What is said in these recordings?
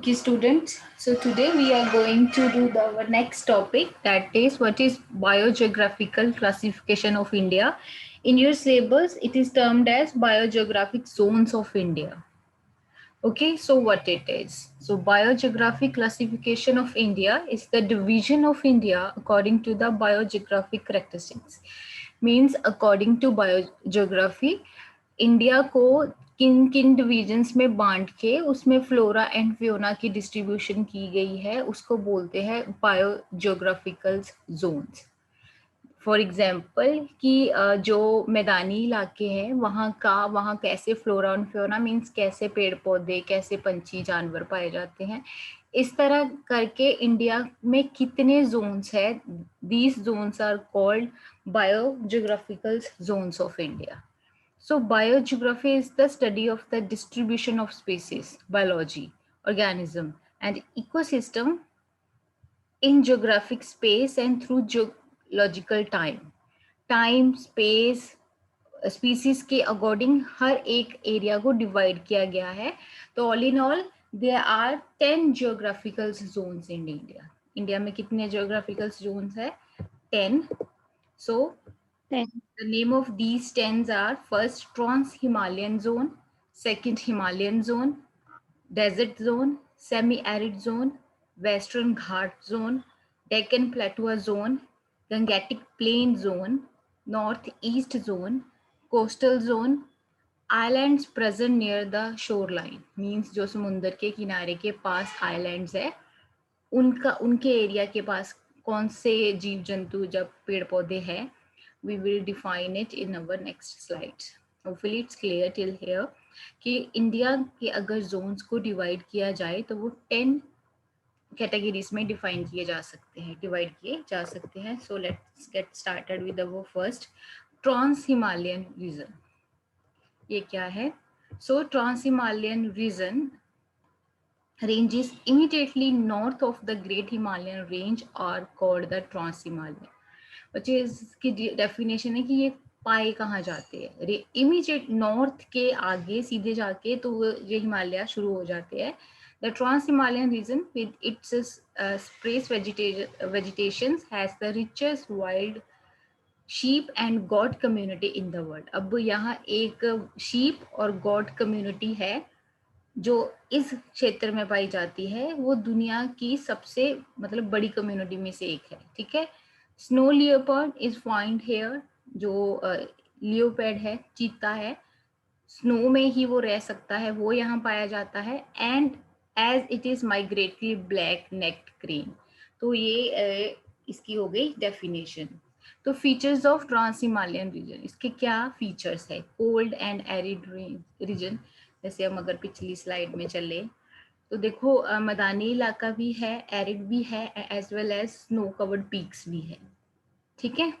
Okay, students. So today we are going to do our next topic, that is what is biogeographical classification of India. In your syllabus, it is termed as biogeographic zones of India. Okay, so what it is? So biogeographic classification of India is the division of India according to the biogeographic characteristics. Means according to biogeography, India को किन किन divisions में बांट के उसमें flora and Fiona की distribution की गई है उसको बोलते हैं बायोजियोग्राफिकल जोन्स. फॉर एग्जाम्पल कि जो मैदानी इलाके हैं वहाँ कैसे फ्लोरा एंड फ्योना मीन्स कैसे पेड़ पौधे कैसे पंछी जानवर पाए जाते हैं. इस तरह करके इंडिया में कितने जोन्स है, these zones are called biogeographical zones of India. So biogeography is the study of the distribution of species, biology, organism, and ecosystem in geographic space and through geological time. Time, space, species के according हर एक area को divide किया गया है. तो all in all there are 10 geographical zones in India. India में कितने जियोग्राफिकल जोन्स है? 10. So 10. the name of these 10s are: first, Trans-Himalayan Zone; second, Himalayan Zone; Desert Zone; Semi-Arid Zone; Western Ghat Zone; Deccan Plateau Zone; Gangetic Plain Zone; Northeast Zone; Coastal Zone; islands present near the shoreline, means जो समुंदर के किनारे के पास islands है उनके area के पास कौन से जीव जंतु जब पेड़ पौधे हैं. We will define it in our next slide. Hopefully it's clear till here कि इंडिया के अगर जोन्स को डिवाइड किया जाए तो वो 10 कैटेगरीज में डिफाइन किए जा सकते हैं, डिवाइड किए जा सकते हैं. So let's get started with our first, trans Himalayan region. ये क्या है? So trans Himalayan region ranges immediately north of the Great Himalayan Range are called the Trans-Himalayan. which is की डेफिनेशन है कि ये पाए कहाँ जाते हैं. इमीडिएट नॉर्थ के आगे सीधे जाके तो ये हिमालय शुरू हो जाते हैं. The Trans-Himalayan region with its sparse vegetation has the richest wild sheep and goat community in the world. अब यहाँ एक sheep और goat community है जो इस क्षेत्र में पाई जाती है. वो दुनिया की सबसे मतलब बड़ी कम्युनिटी में से एक है. ठीक है. Snow leopard is find here. जो लियोपर्ड है, चीता है, स्नो में ही वो रह सकता है, वो यहाँ पाया जाता है. And as it is migratory black necked crane. तो ये इसकी हो गई डेफिनेशन. तो features of trans Himalayan region, इसके क्या फीचर्स है? Cold and arid region. जैसे हम अगर पिछली स्लाइड में चले तो देखो मैदानी इलाका भी है, एरिड भी है, as well as snow covered peaks भी है. ठीक है.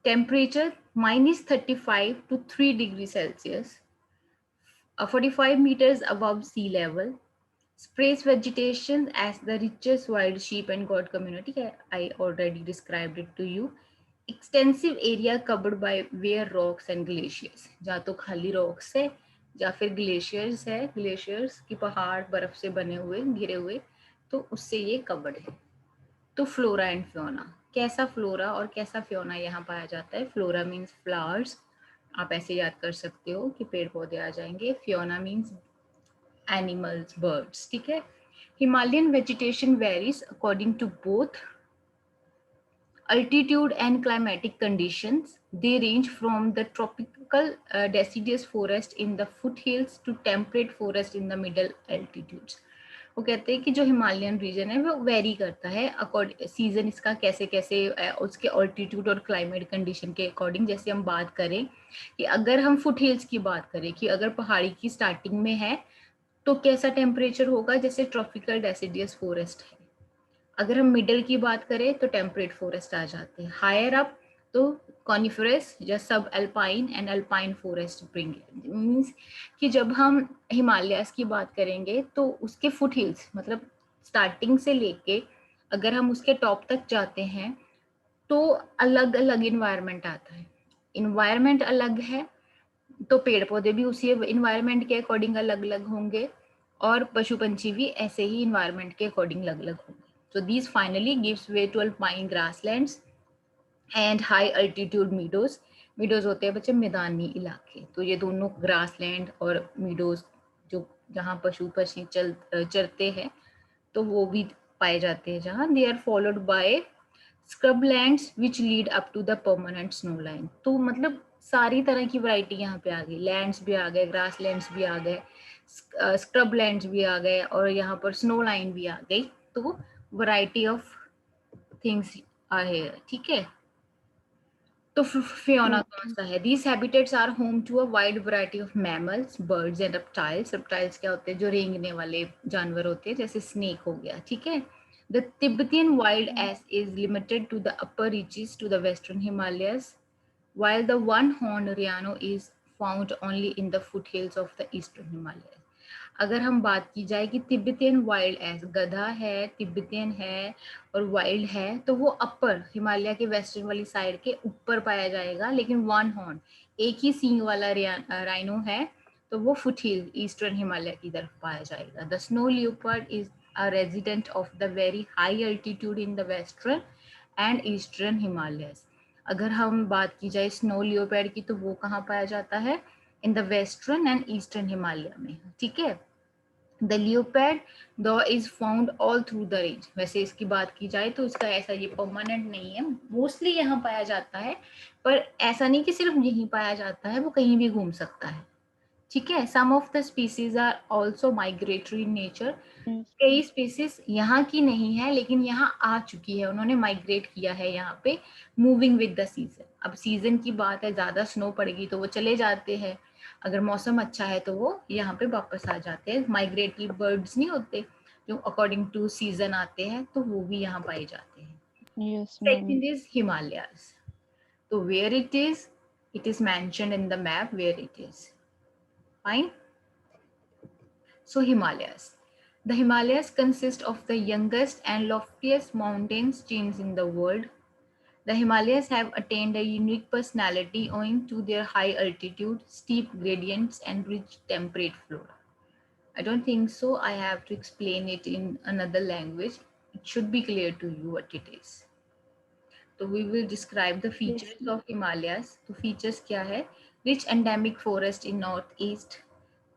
Temperature -35 to 3 degree Celsius, 45 meters above sea level. Sparse vegetation as the richest wild sheep and goat community. I already described it to you. Extensive area covered by bare rocks and glaciers. जहाँ तो खाली rocks है या फिर glaciers है, glaciers की पहाड़ बर्फ से बने हुए घिरे हुए, तो उससे ये कवर्ड है. तो फ्लोरा एंड फ्योना, कैसा फ्लोरा और कैसा फ्योना यहाँ पाया जाता है? फ्लोरा मीन्स फ्लावर्स, आप ऐसे याद कर सकते हो कि पेड़ पौधे आ जाएंगे. Fauna means animals, birds. ठीक है. Himalayan vegetation varies according to both altitude and climatic conditions. They range from the tropical deciduous forest in the foothills to temperate forest in the middle altitudes. वो कहते हैं कि जो Himalayan reason है वो very करता है अकॉर्डिंग सीजन इसका कैसे कैसे उसके ऑल्टीट्यूड और क्लाइमेट कंडीशन के अकॉर्डिंग. जैसे हम बात करें कि अगर हम फुट हिल्स की बात करें कि अगर पहाड़ी की स्टार्टिंग में है तो कैसा टेम्परेचर होगा? जैसे ट्रॉपिकल डेसिडियस फॉरेस्ट है. अगर हम मिडल की बात करें तो टेम्परेट फॉरेस्ट आ जाते हैं. हायर अप तो कॉनिफरस या सब alpine and alpine forest bring. Means कि जब हम हिमालयास की बात करेंगे तो उसके फुट हिल्स मतलब स्टार्टिंग से लेके अगर हम उसके टॉप तक जाते हैं तो अलग अलग इन्वायरमेंट आता है. इन्वायरमेंट अलग है तो पेड़ पौधे भी उसी इन्वायरमेंट के अकॉर्डिंग अलग अलग होंगे. और पशु पंछी भी ऐसे ही इन्वायरमेंट के अकॉर्डिंग अलग अलग होंगे. So these finally gives way to alpine grasslands and high altitude meadows. Meadows होते हैं बच्चे मैदानी इलाके. तो ये दोनों ग्रासलैंड और मीडोज जो जहाँ पशु पक्षी चरते हैं तो वो भी पाए जाते हैं जहाँ. They are followed by scrublands which lead up to the permanent snow line. तो मतलब सारी तरह की वैरायटी यहाँ पे आ गई. लैंड्स भी आ गए, ग्रास लैंड्स भी आ गए, स्क्रब लैंड्स भी आ गए और यहाँ पर स्नो लाइन भी आ गई. तो variety of things are here. ठीक है. तो फियोना कौन सा है? These habitats are home to a wide variety of mammals, birds and reptiles. Reptiles क्या होते हैं? जो रेंगने वाले जानवर होते हैं, जैसे स्नेक हो गया. ठीक है. The Tibetan wild ass is limited to the upper reaches to the western Himalayas, while the one-horned rhino is found only in the foothills of the eastern Himalayas. अगर हम बात की जाए कि तिब्बतियन वाइल्ड एस, गधा है, Tibetan है और वाइल्ड है, तो वो अपर हिमालय के वेस्टर्न वाली साइड के ऊपर पाया जाएगा. लेकिन वन हॉर्न, एक ही सींग वाला राइनो है, तो वो फुटहिल ईस्टर्न हिमालय की तरफ पाया जाएगा. The snow leopard is a resident of the very high altitude in the western and eastern Himalayas. अगर हम बात की जाए स्नो लियोपर्ड की, तो वो कहाँ पाया जाता है? In the western and eastern Himalaya में. ठीक है. द लियोपैड दो is found all through the range. वैसे इसकी बात की जाए तो इसका ऐसा ये परमानेंट नहीं है, मोस्टली यहाँ पाया जाता है, पर ऐसा नहीं कि सिर्फ यहीं पाया जाता है, वो कहीं भी घूम सकता है. ठीक है. Some of the species are also migratory in nature. कई स्पीसीज यहाँ की नहीं है लेकिन यहाँ आ चुकी है, उन्होंने माइग्रेट किया है यहाँ पे, मूविंग विद द सीजन. अब सीजन की बात है, ज्यादा स्नो पड़ेगी तो वो चले जाते हैं, अगर मौसम अच्छा है तो वो यहाँ पे वापस आ जाते हैं. माइग्रेटरी बर्ड्स नहीं होते जो अकॉर्डिंग टू सीजन आते हैं, तो वो भी यहाँ पाए जाते हैं. Second is Himalayas. तो where it is mentioned in the map where it is. Fine. So Himalayas. The Himalayas consist of the youngest and loftiest mountains chains in the world. The Himalayas have attained a unique personality owing to their high altitude, steep gradients, and rich temperate flora. I don't think so. I have to explain it in another language. It should be clear to you what it is. So we will describe the features of Himalayas. तो features क्या है? Rich endemic forest in northeast,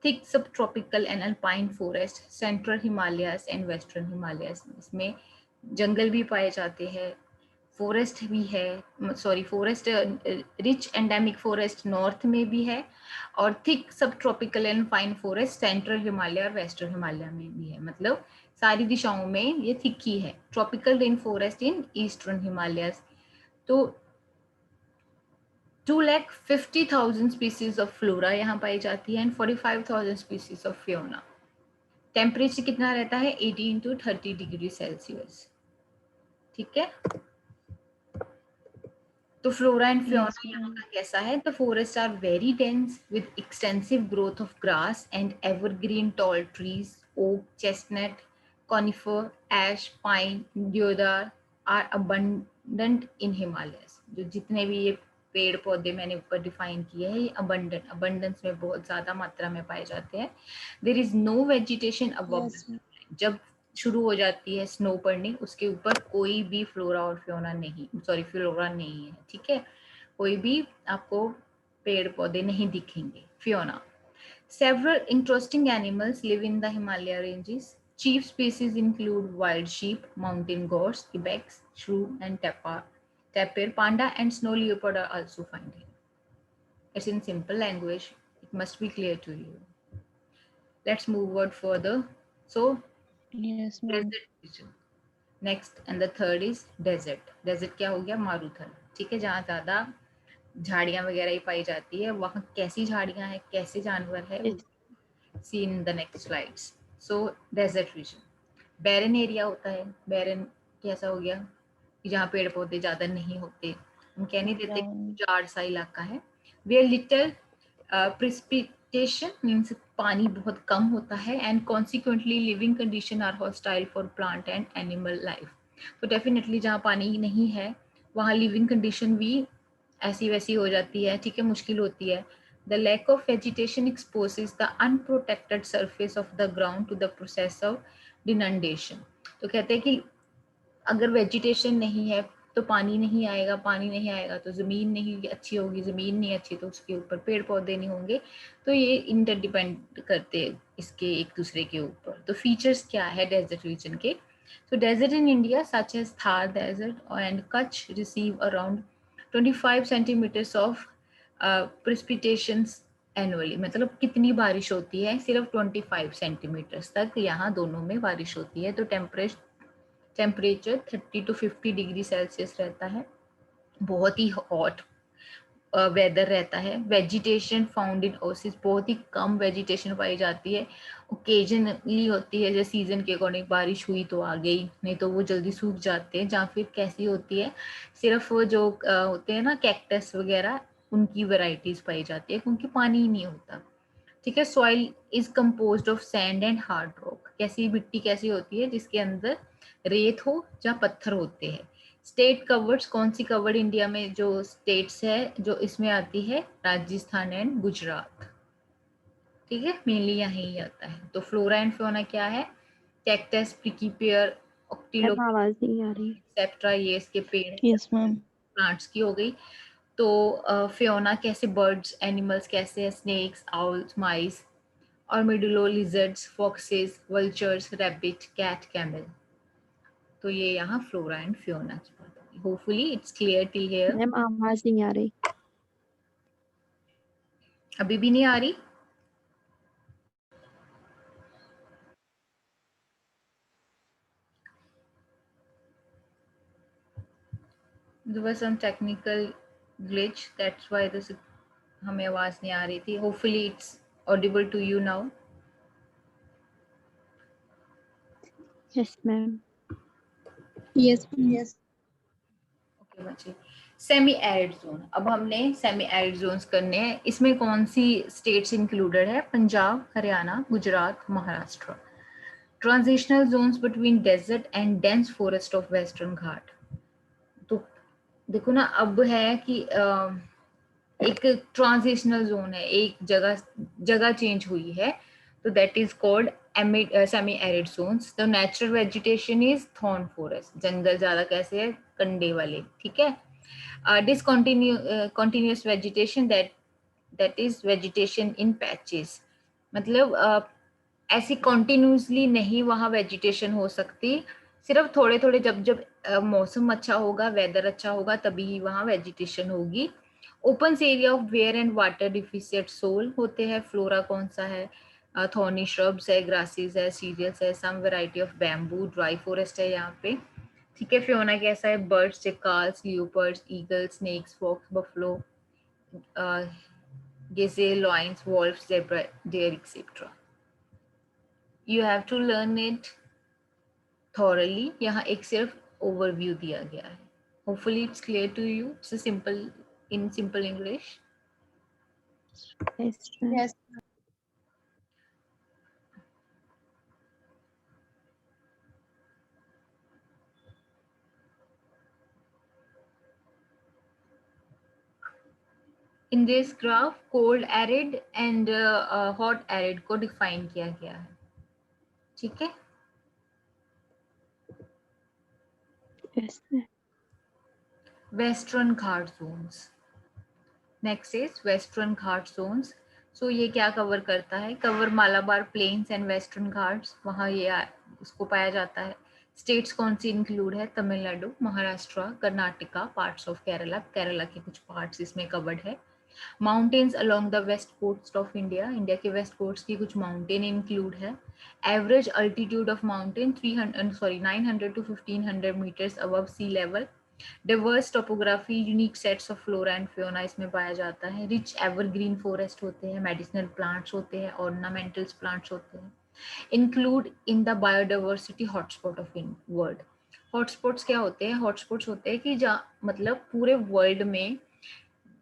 thick subtropical and alpine forest, central Himalayas and western Himalayas. इसमें जंगल भी पाए जाते हैं, forest भी है, sorry forest, rich endemic forest north में भी है, और थिक सब tropical and fine forest central Himalaya और वेस्टर्न हिमालय में भी है. मतलब सारी दिशाओं में ये थिक ही है. Tropical rain forest in eastern Himalaya. तो 250,000 स्पीसीज ऑफ फ्लोरा यहाँ पाई जाती है and 45,000 species of Fiona. Temperature कितना रहता है? 18 to 30 डिग्री सेल्सियस. ठीक है. तो फ्लोरा एंड फियोना यहाँ का कैसा है? The forest are very dense with extensive growth of grass and evergreen tall trees, oak, chestnut, conifer, ash, pine, deodar are abundant in Himalayas. जो जितने भी ये पेड़ पौधे मैंने ऊपर डिफाइन किए हैं, ये अबंडेंस में बहुत ज्यादा मात्रा में पाए जाते हैं. There is no vegetation above. जब शुरू हो जाती है स्नो पड़नी, उसके ऊपर कोई भी फ्लोरा और फ्योना नहीं, सॉरी फ्लोरा नहीं है. ठीक है. कोई भी आपको पेड़ पौधे नहीं दिखेंगे. Fiona. Several interesting animals live in the Himalaya ranges. Chief species include wild sheep, mountain goats, ibex, shrew, and tapir. Panda and snow leopard are also found here. It's in simple language. It must be clear to you. Let's move on further. So, yes, ma'am. desert region. Next and the third is desert. Desert क्या हो गया? मारूथल. ठीक है. जहाँ ज्यादा झाड़ियां वगैरह ही पाई जाती है. वहाँ कैसी झाड़ियां हैं, कैसे जानवर है, see in the next slides. So desert region barren area होता है. बैरन कैसा हो गया? जहाँ पेड़ पौधे ज्यादा नहीं होते, हम कह नहीं देते जाड़ सा इलाका है. वेयर लिटिल प्रेसिपिटेशन मीन्स पानी बहुत कम होता है and consequently living condition are hostile for plant and animal life. तो डेफिनेटली जहाँ पानी नहीं है वहाँ लिविंग कंडीशन भी ऐसी वैसी हो जाती है. ठीक है. मुश्किल होती है. The lack of vegetation exposes the unprotected surface of the ground to the process of denudation. तो कहते हैं कि अगर वेजिटेशन नहीं है तो पानी नहीं आएगा, पानी नहीं आएगा तो ज़मीन नहीं अच्छी होगी, ज़मीन नहीं अच्छी तो उसके ऊपर पेड़ पौधे नहीं होंगे. तो ये इंटरडिपेंड करते हैं इसके एक दूसरे के ऊपर. तो फीचर्स क्या है डेजर्ट रीजन के? So desert in India such as Thar desert and Kutch receive around 25 centimeters of precipitations annually. मतलब कितनी बारिश होती है? सिर्फ 25 सेंटीमीटर्स तक यहाँ दोनों में बारिश होती है. तो टेम्परेचर 30 to 50 डिग्री सेल्सियस रहता है. बहुत ही हॉट वेदर रहता है. वेजिटेशन फाउंड इन ओसिस, बहुत ही कम वेजिटेशन पाई जाती है. ओकेजनली होती है, जैसे सीजन के अकॉर्डिंग बारिश हुई तो आ गई, नहीं तो वो जल्दी सूख जाते हैं. जहाँ फिर कैसी होती है, सिर्फ वो जो होते हैं ना कैक्टस वगैरह, उनकी वेराइटीज पाई जाती है क्योंकि पानी ही नहीं होता. ठीक है. Soil is composed of sand and hard rock. कैसी मिट्टी कैसी होती है? जिसके अंदर रेत हो या पत्थर होते हैं. स्टेट कवर्ड्स, कौन सी कवर्ड इंडिया में जो स्टेट्स है जो इसमें आती है? राजस्थान एंड गुजरात. ठीक है, मेनली यहाँ ही आता है. तो फ्लोरा एंड फ्लोना क्या है? कैक्टस, प्रिकी पेयर, ऑक्टिलोपिया, आवाज नहीं आ रही. एक्सेट्रा, ये इसके पेड़ यस मैम. प्लांट्स की हो गई. तो फियोना कैसे? बर्ड्स, एनिमल्स कैसे है? स्नेक्स, आउल्स, माइस, armadillo, lizards, foxes, vultures, rabbit, cat, camel. तो ये यहाँ फ्लोरा एंड फियोना की बात होगी. Hopefully it's clear till here. Ma'am आवाज नहीं आ रही. अभी भी नहीं आ रही? There was some technical glitch, that's why this हमें आवाज नहीं आ रही थी. Hopefully it's audible to you now. Yes ma'am. Yes, yes. Okay बच्चे. Semi arid zone. अब हमने सेमी एरिड जोन्स करने हैं. इसमें कौन सी स्टेट्स इंक्लूडेड है? Punjab, Haryana, Gujarat, Maharashtra. Transitional zones between desert and dense forest of western Ghat. तो देखो ना, अब है कि एक ट्रांजिशनल जोन है, एक जगह चेंज हुई है, तो that is called semi arid zones. The natural vegetation is thorn forest. जंगल ज्यादा कैसे है? कंडे वाले. ठीक है. Continuous vegetation, that is vegetation in patches. मतलब ऐसी कंटिन्यूसली नहीं वहाँ वेजिटेशन हो सकती, सिर्फ थोड़े थोड़े जब जब मौसम अच्छा होगा, वेदर अच्छा होगा, तभी ही वहाँ वेजिटेशन होगी. Open area of where and water deficient soil होते हैं. फ्लोरा कौन सा है? थॉर्नी श्रब्स है, ग्रासेस है, सीरियल्स है, some variety of bamboo, dry forest है यहाँ पे. ठीक है. फियोना कैसा है? Birds, jackals, leopards, eagles, snakes, fox, buffalo, gazelle, lions, wolves, zebra, deer, etc. You have to learn it thoroughly. यहाँ एक सिर्फ ओवरव्यू दिया गया है. Hopefully it's clear to you. It's a simple, in simple English. Yes ma'am. Yes. In this graph, cold arid and hot arid को define किया गया है. ठीक है. Yes ma'am. Western Ghat zones. Next is Western Ghat zones. So ये क्या cover करता है? Cover Malabar plains and Western Ghats, वहाँ ये उसको पाया जाता है. स्टेट्स कौन सी इंक्लूड है? Tamil Nadu, Maharashtra, Karnataka, parts of Kerala. केरला के कुछ पार्ट्स इसमें कवर्ड है. Mountains along the west coast of India. India के वेस्ट कोस्ट की कुछ माउंटेन इंक्लूड है. Average altitude of mountain 900 to 1500 metres above sea level. Diverse topography, unique sets of flora and fauna इसमें पाया जाता है. रिच एवरग्रीन फॉरेस्ट होते हैं, मेडिसिनल प्लांट्स होते हैं, ऑर्नामेंटल्स प्लांट्स होते हैं. Include in the biodiversity hotspot of world. Hotspots क्या होते हैं? हॉटस्पॉट्स होते हैं कि जहाँ मतलब पूरे वर्ल्ड में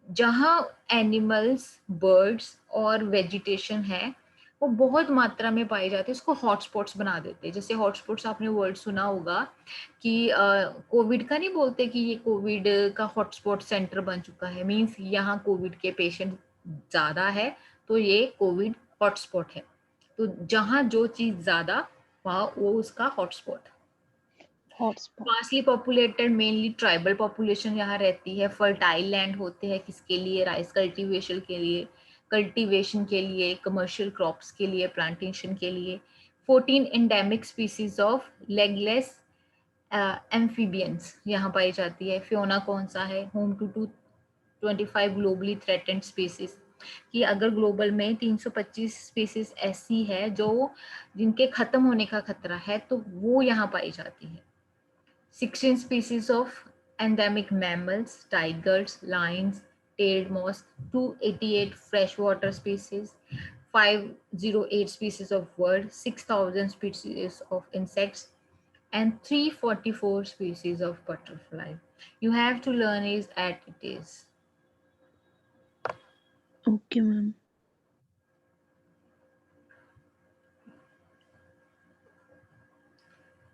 जहाँ एनिमल्स, बर्ड्स और वेजिटेशन है वो बहुत मात्रा में पाई जाती है, उसको हॉटस्पॉट्स बना देते हैं. जैसे हॉटस्पॉट्स आपने वर्ड सुना होगा कि कोविड का नहीं बोलते कि ये कोविड का हॉटस्पॉट सेंटर बन चुका है, मींस यहाँ कोविड के पेशेंट ज्यादा है तो ये कोविड हॉटस्पॉट है। तो जहां जो चीज ज्यादा वहां वो उसका hotspot. Hotspot. Sparsely populated, mainly tribal population यहाँ रहती है। फर्टाइल लैंड होते हैं किसके लिए? राइस कल्टीवेशन के लिए, कमर्शियल क्रॉप्स के लिए, प्लांटेशन के लिए। 14 endemic species of legless amphibians यहाँ पाई जाती है। फियोना कौन सा है? Home to 25 globally threatened species, कि अगर ग्लोबल में 325 स्पीसीज ऐसी है जो जिनके खत्म होने का खतरा है तो वो यहाँ पाई जाती है। 16 species of endemic mammals, tigers, lions, tailed mouse, 288 freshwater species, 508 species of birds, 6,000 species of insects, and 344 species of butterfly. You have to learn is at it is. Okay ma'am.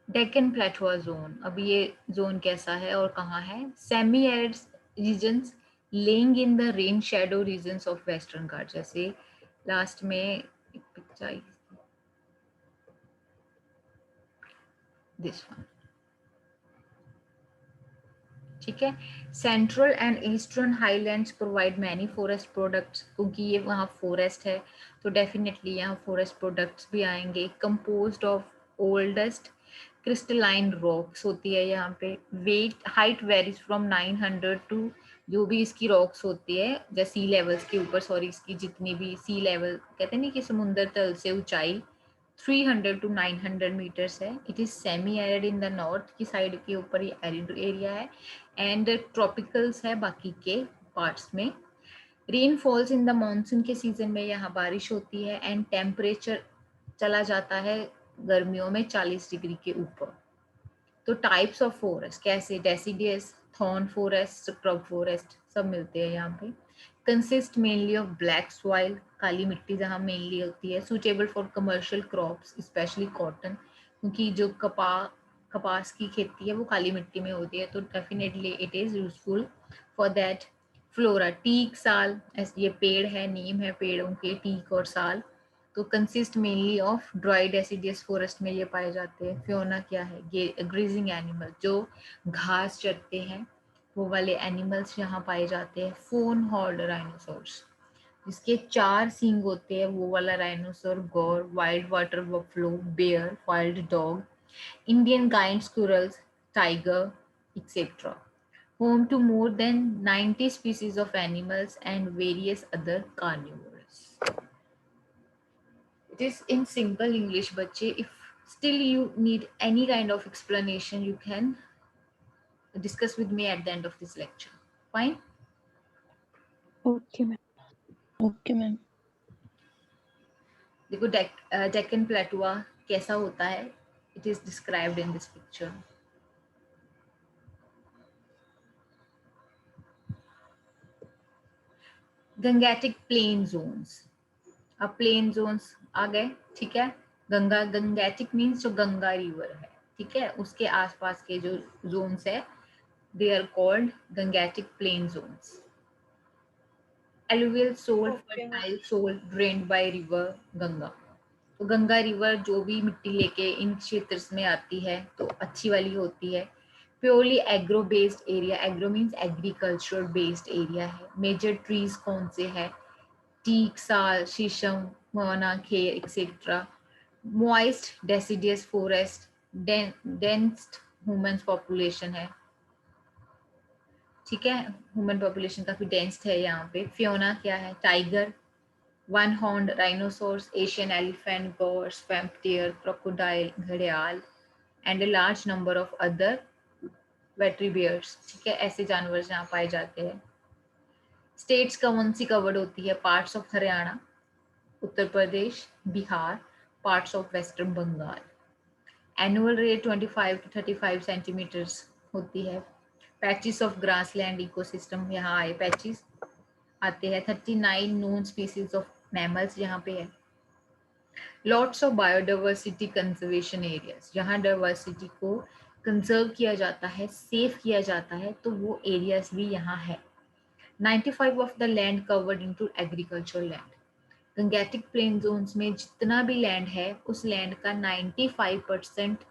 Deccan plateau zone, अब ये zone कैसा है और कहाँ है? Semi arid regions lying in the rain shadow regions of western Ghat. जैसे last में एक पिक्चर आई, दिस वन, ठीक है। Central and eastern highlands provide many forest products, क्योंकि ये वहाँ फॉरेस्ट है तो डेफिनेटली यहाँ फॉरेस्ट प्रोडक्ट्स भी आएंगे। Composed of oldest crystalline rocks होती है यहाँ पे। Wet height varies from 900 to, जो भी इसकी रॉक्स होती है जैसे सी लेवल्स के ऊपर, सॉरी, इसकी जितनी भी सी लेवल कहते हैं नहीं कि समुद्र तल से ऊंचाई 300 to 900 मीटर्स है। It is semi arid in the north की साइड के ऊपर ये एरिड एरिया है, एंड ट्रॉपिकल्स है बाकी के पार्ट्स में। Rain falls in the monsoon के सीजन में यहाँ बारिश होती है, एंड टेम्परेचर चला जाता है गर्मियों में 40 डिग्री के ऊपर। तो टाइप्स ऑफ फॉरेस्ट कैसे? Deciduous, thorn forest, scrub forest सब मिलते हैं यहाँ पे। Consist mainly of black soil, काली मिट्टी जहाँ मेनली होती है। Suitable for commercial crops specially cotton, क्योंकि जो कपास की खेती है वो काली मिट्टी में होती है, तो definitely it is useful for that. Flora, teak, sal, ये पेड़ है, नीम है पेड़ों के, टीक और साल, तो consist mainly of dry deciduous forest में ये पाए जाते हैं। फियोना क्या है? ग्रीजिंग एनिमल, जो घास चरते हैं वो वाले एनिमल्स यहाँ पाए जाते हैं। फोन हॉर्न राइनोसोर्स, जिसके 4 सींग होते हैं, वो वाला rhinoceros. Gaur, wild water buffalo, bear, wild dog, Indian giant squirrels, tiger, etc. Home to more than 90 species of animals and various other carnivores. It is in simple English, बच्चे. If still you need any kind of explanation, you can discuss with me at the end of this lecture. Fine? Okay ma'am. Okay ma'am. देखो डेक्कन प्लेटुआ कैसा होता है, it is described in this picture. Gangetic plain zones, अब plain zones आ गए, ठीक है। Gangetic means जो गंगा रिवर है, ठीक है, उसके आसपास के जो जोन्स है, they are called Gangetic plain zones. Alluvial soil, fertile soil drained by river Ganga. तो गंगा रिवर जो भी मिट्टी लेके इन क्षेत्र में आती है तो अच्छी वाली होती है। Purely agro based area, agro means agriculture based area है। मेजर ट्रीज कौन से है? टीक, साल, शीशम, Mona, Kher, etcetera. Moist deciduous forest, dense human population है, ठीक है, ह्यूमन पॉपुलेशन काफी डेंस है यहाँ पे। फियोना क्या है? Tiger, one horned rhinoceroses, Asian elephant, gaur, swamp deer, crocodile, घड़ियाल, and a large number of other vertebrates, ठीक है, ऐसे जानवर यहाँ पाए जाते हैं। स्टेट्स कौन सी कवर्ड होती है? Parts of Haryana, Uttar Pradesh, Bihar, parts of western Bengal. Annual rate 25 to 35 centimetres होती है। पैचेस ऑफ ग्रासलैंड इकोसिस्टम, यहाँ आए पैचेस आते हैं। 39 नोन स्पीसीज ऑफ मैमल्स यहाँ पे है। Lots of biodiversity conservation areas, जहाँ डाइवर्सिटी को कंजर्व किया जाता है, सेव किया जाता है, तो वो एरियाज भी यहाँ है। 95 of the land covered into agricultural land. Gangetic plain zones में जितना भी लैंड है उस लैंड का 95%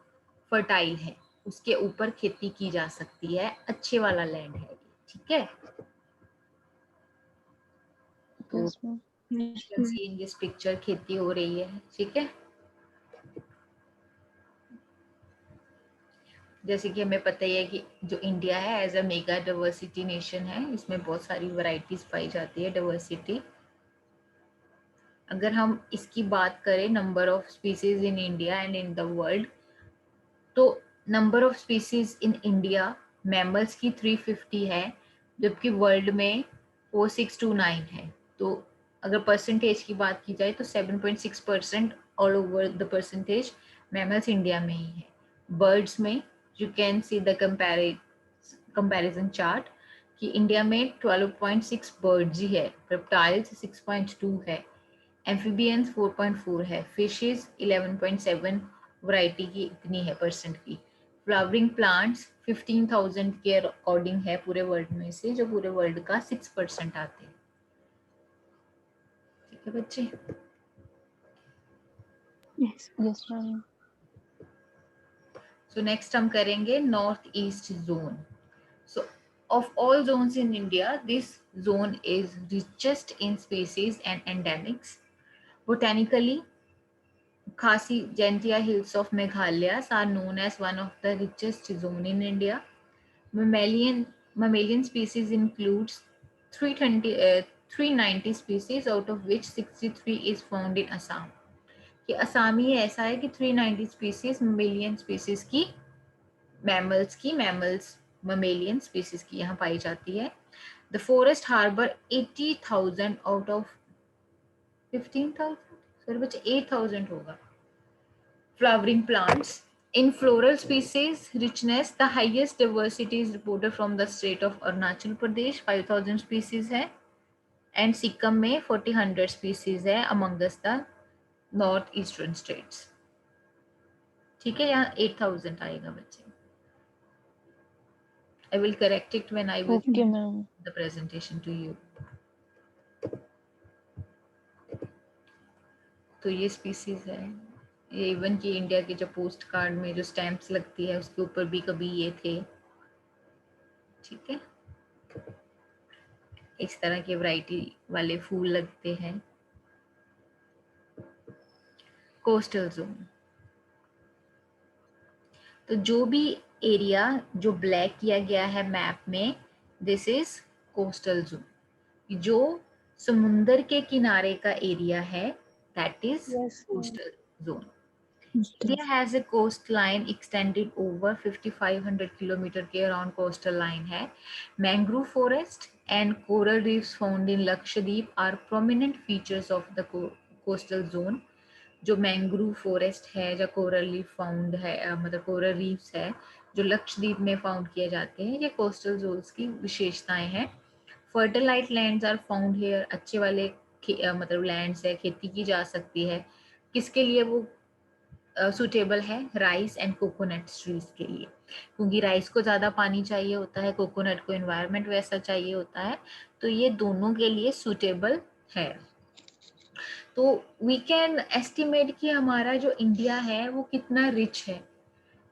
फर्टाइल है, उसके ऊपर खेती की जा सकती है, अच्छे वाला लैंड है, ठीक है। तो Yes, ma'am. Yes, can ma'am. See in this picture खेती हो रही है, ठीक है। जैसे कि हमें पता ही है कि जो इंडिया है as a mega diversity nation है, इसमें बहुत सारी वैरायटीज पाई जाती है, डाइवर्सिटी। अगर हम इसकी बात करें number of species in India and in the world, तो number of species in India mammals की 350 है, जबकि वर्ल्ड में 4629 है। तो अगर परसेंटेज की बात की जाए तो 7.6% all over the percentage mammals India में ही है। बर्ड्स में you can see the comparison chart कि इंडिया में 12.6 बर्ड्स ही है, रेप्टाइल्स 6.2 है, एम्फीबियंस 4.4 है, फिशेस 11.7 वैरायटी की इतनी है परसेंट की। फ्लावरिंग प्लांट्स 15,000 के अकॉर्डिंग है पूरे वर्ल्ड में से, जो पूरे वर्ल्ड का 6% आते हैं, ठीक है बच्चे। Yes. Yes, ma'am. सो नेक्स्ट हम करेंगे north east zone. So of all zones in India this zone is richest in species and endemics. Botanically Khasi Gentia hills of Meghalaya are known as one of the richest zone in India. Mammalian species includes 390 species, out of which 63 is found in Assam. कि असम ही ऐसा है कि 390 species mammalian species की, mammals mammalian species की यहाँ पाई जाती है। The forest harbour 80,000 out of 15,000, sorry बच्चे 8,000 होगा। Flowering plants. In floral species richness, the highest diversity is reported from the state of Arunachal Pradesh, 5,000 species है, and Sikkim में 40,100 species है amongst the north eastern states, ठीक है। यहाँ 8,000 आएगा बच्चे। I will correct it when I will Okay, ma'am. the presentation to you. तो ये स्पीसीज है, ये इवन कि इंडिया के जो पोस्ट कार्ड में जो स्टैंप्स लगती है उसके ऊपर भी कभी ये थे, ठीक है। इस तरह के वैरायटी वाले फूल लगते हैं। कोस्टल जोन, तो जो भी एरिया जो ब्लैक किया गया है मैप में, दिस इज कोस्टल जोन। जो समुंदर के किनारे का एरिया है that is Yes, ma'am. Coastal zone. Coastal. India has a coastline extended over 5,500 kilometer के around coastal line है। Mangrove forest and coral reefs found in Lakshadweep are prominent features of the coastal zone। जो mangrove forest है, जो coral reef found है, मतलब coral reefs है जो लक्षद्वीप में फाउंड किए जाते हैं, ये कोस्टल जोन्स की विशेषताएं हैं। Fertile lands are found here, अच्छे वाले मतलब लैंड्स है, खेती की जा सकती है। किसके लिए वो सुटेबल है? राइस एंड कोकोनट ट्रीज के लिए, क्योंकि राइस को ज़्यादा पानी चाहिए होता है, कोकोनट को एनवायरनमेंट वैसा चाहिए होता है, तो ये दोनों के लिए सुटेबल है। तो वी कैन एस्टिमेट कि हमारा जो इंडिया है वो कितना रिच है।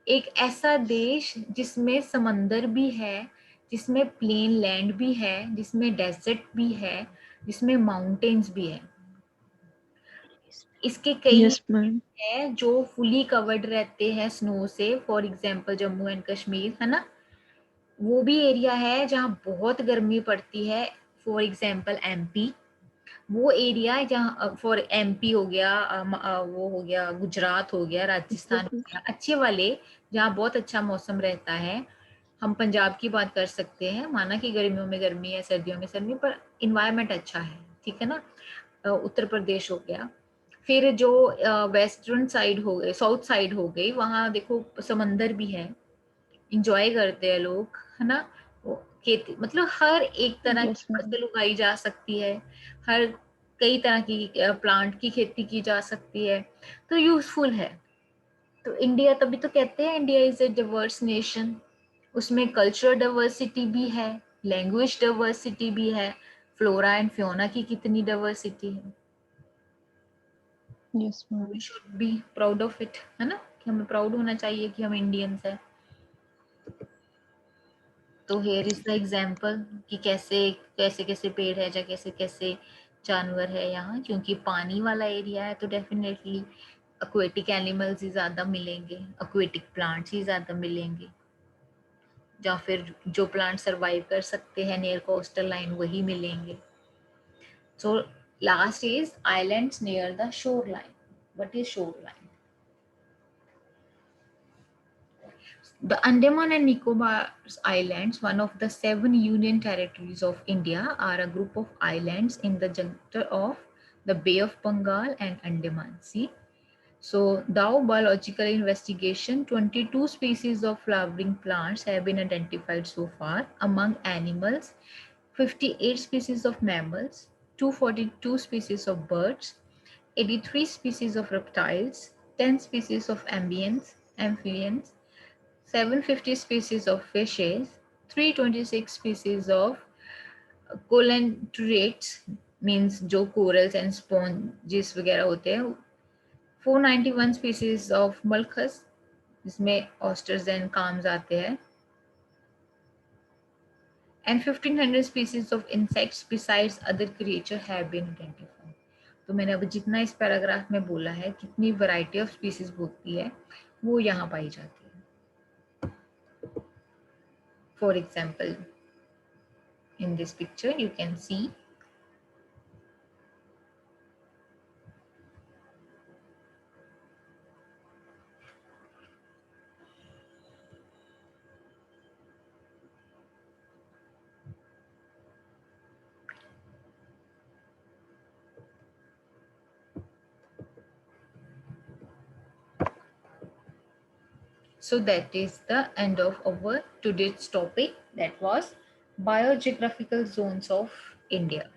एक ऐसा देश जिसमें समंदर भी है, जिसमें प्लेन लैंड भी है, जिसमें डेजर्ट भी है, जिसमें माउंटेन्स भी है। इसके कई Yes, ma'am. है जो फुली कवर्ड रहते हैं स्नो से, for example Jammu and Kashmir है ना, वो भी एरिया है जहाँ बहुत गर्मी पड़ती है। फॉर एग्जांपल एमपी, वो एरिया है जहाँ फॉर एमपी हो गया, वो हो गया गुजरात हो गया, राजस्थान हो गया, अच्छे वाले जहाँ बहुत अच्छा मौसम रहता है। हम पंजाब की बात कर सकते हैं, माना कि गर्मियों में गर्मी है, सर्दियों में सर्दी, पर इन्वायरमेंट अच्छा है, ठीक है ना। उत्तर प्रदेश हो गया। फिर जो वेस्टर्न साइड हो गई, साउथ साइड हो गई, वहाँ देखो समंदर भी है, इंजॉय करते हैं लोग, है ना। वो खेती, मतलब हर एक तरह की Yes, ma'am. फसल उगाई जा सकती है, हर कई तरह की प्लांट की खेती की जा सकती है, तो यूजफुल है। तो इंडिया, तभी तो कहते हैं India is a Divers nation. उसमें कल्चरल डाइवर्सिटी भी है, लैंग्वेज डाइवर्सिटी भी है, फ्लोरा एंड फ्योना की कितनी डाइवर्सिटी है, Yes, we ma'am. Should be proud of it, है ना, कि हमें प्राउड होना चाहिए कि हम इंडियंस हैं। तो हेयर इज द एग्जाम्पल कि कैसे कैसे कैसे पेड़ है या कैसे कैसे जानवर है यहाँ, क्योंकि पानी वाला एरिया है तो डेफिनेटली एक्वेटिक एनिमल्स ही ज़्यादा मिलेंगे, एक्वेटिक प्लांट्स ही ज़्यादा मिलेंगे, या फिर जो प्लांट सरवाइव कर सकते हैं नियर कोस्टल लाइन वही मिलेंगे। So last is islands near the shore line. What is shore line? The Andaman and Nicobar Islands, one of the 7 union territories of India, are a group of islands in the juncture of the Bay of Bengal and Andaman Sea. So, Dow biological investigation, 22 species of flowering plants have been identified so far. Among animals, 58 species of mammals, 242 species of birds, 83 species of reptiles, 10 species of amphibians, 750 species of fishes, 326 species of coelenterates means जो corals and sponges वगैरह होते हैं, 491 species of mollusks जिसमें oysters and clams आते हैं, and 1500 species of insects besides other creatures have been identified. तो मैंने अब जितना इस पैराग्राफ में बोला है कितनी वैरायटी ऑफ स्पीसीज होती है वो यहाँ पाई जाती है. For example, in this picture you can see So that is the end of our today's topic, that was biogeographical zones of India.